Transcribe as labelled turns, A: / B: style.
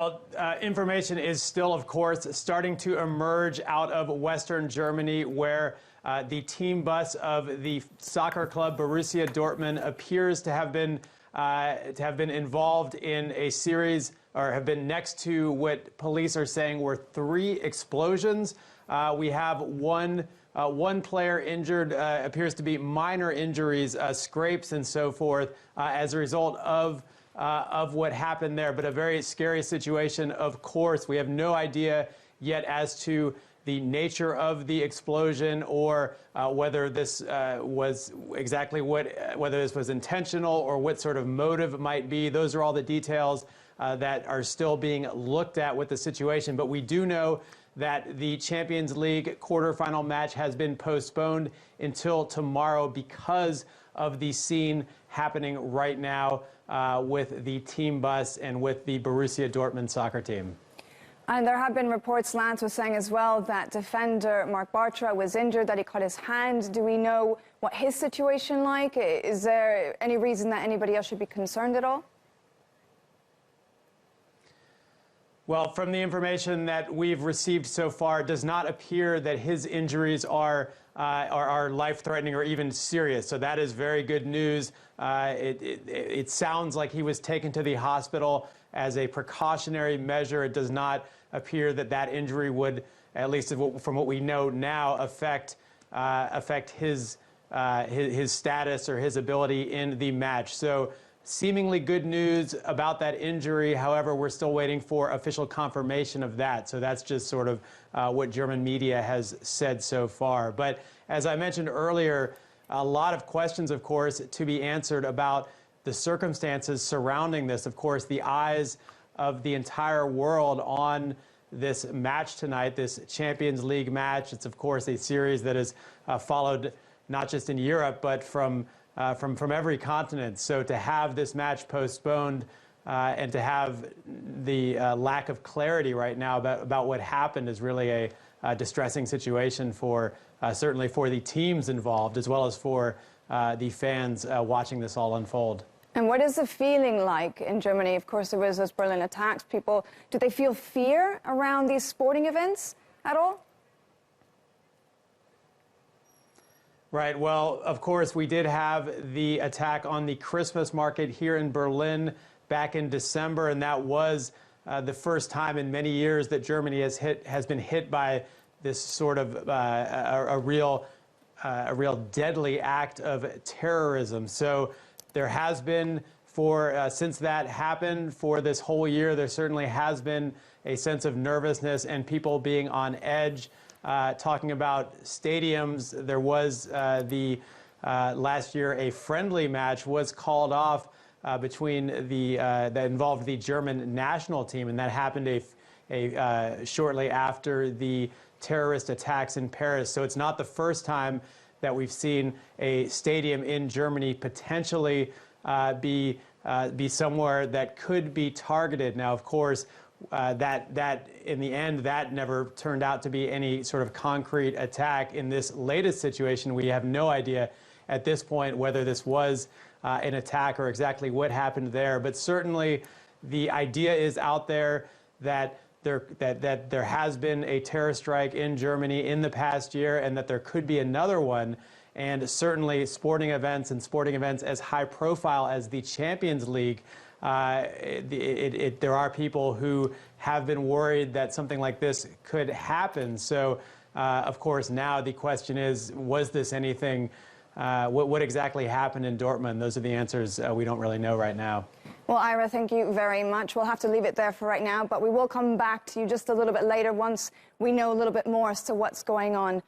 A: Well, information is still, of course, starting to emerge out of Western Germany, where the team bus of the soccer club Borussia Dortmund appears to have been involved in a series, or have been next to what police are saying were 3 explosions. We have one player injured, appears to be minor injuries, scrapes and so forth, as a result of what happened there. But a very scary situation, of course. We have no idea yet as to the nature of the explosion, or whether this was exactly whether this was intentional or what sort of motive it might be. Those are all the details that are still being looked at with the situation. But we do know that the Champions League quarterfinal match has been postponed until tomorrow because of the scene happening right now with the team bus and with the Borussia Dortmund soccer team.
B: And there have been reports, Lance was saying as well, that defender Marc Bartra was injured, that he cut his hand. Do we know what his situation like? Is there any reason that anybody else should be concerned at all?
A: Well, from the information that we've received so far, it does not appear that his injuries are life-threatening or even serious. So that is very good news. It sounds like he was taken to the hospital as a precautionary measure. It does not appear that that injury would, at least from what we know now, affect his status or his ability in the match. So seemingly good news about that injury. However, we're still waiting for official confirmation of that. So that's just sort of what German media has said so far. But as I mentioned earlier, a lot of questions, of course, to be answered about the circumstances surrounding this. Of course, the eyes of the entire world on this match tonight, this Champions League match. It's, of course, a series that is followed not just in Europe, but from every continent. So to have this match postponed and to have the lack of clarity right now about what happened is really a distressing situation for certainly for the teams involved, as well as for the fans watching this all unfold.
B: And what is the feeling like in Germany? Of course, there was those Berlin attacks. People, do they feel fear around these sporting events at all?
A: Right. Well, of course, we did have the attack on the Christmas market here in Berlin back in December, and that was the first time in many years that Germany has been hit by this sort of a real deadly act of terrorism. So there has been, since that happened, for this whole year, there certainly has been a sense of nervousness and people being on edge. Talking about stadiums, there was last year a friendly match was called off between that involved the German national team, and that happened shortly after the terrorist attacks in Paris. So it's not the first time that we've seen a stadium in Germany potentially be somewhere that could be targeted. Now, of course, that in the end, that never turned out to be any sort of concrete attack. In this latest situation, we have no idea at this point whether this was an attack or exactly what happened there. But certainly the idea is out there that there has been a terror strike in Germany in the past year, and that there could be another one. And certainly sporting events as high profile as the Champions League, there are people who have been worried that something like this could happen. So, of course, now the question is, was this anything? What exactly happened in Dortmund? Those are the answers we don't really know right now.
B: Well, Ira, thank you very much. We'll have to leave it there for right now, but we will come back to you just a little bit later once we know a little bit more as to what's going on.